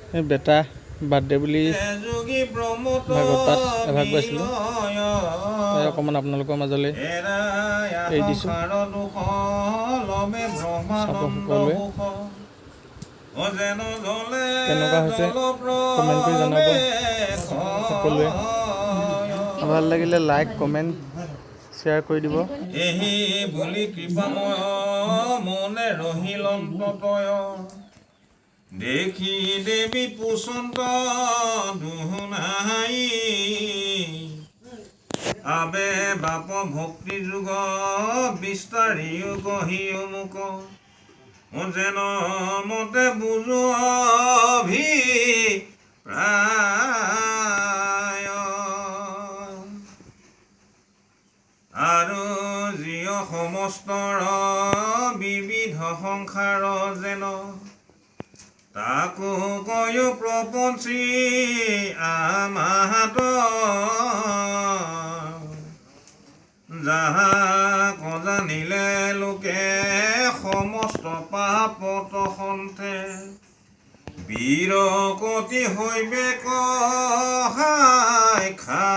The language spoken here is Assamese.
এই বেটা বাৰ্থডে বুলি ভাগৱত এভাগ গৈছিলোঁ তাই অকণমান আপোনালোকৰ মাজলৈ এৰি দিছোঁ চাব সকলোৱে কেনেকুৱা হৈছে কমেণ্ট কৰি জনাব সকলোৱে ভাল লাগিলে লাইক কমেণ্ট শ্বেয়াৰ কৰি দিব এহি বুলি কৃপাময় মনে ৰহিল অন্ততয় দেখি দেৱী পুচন্ত দুহুনাই আবে বাপ ভক্তি যুগ বিস্তাৰিও কহিও মুক যেন মতে বুজো অভিপ্ৰায় আৰু জিয় সমস্তৰ বিবিধ সংসাৰ যেন তাকো কয়ো প্ৰপঞ্চী আমাহাত যাহা কজানিলে লোকে সমস্ত পাপত সন্তে বীৰকতি হৈবে কহাই খা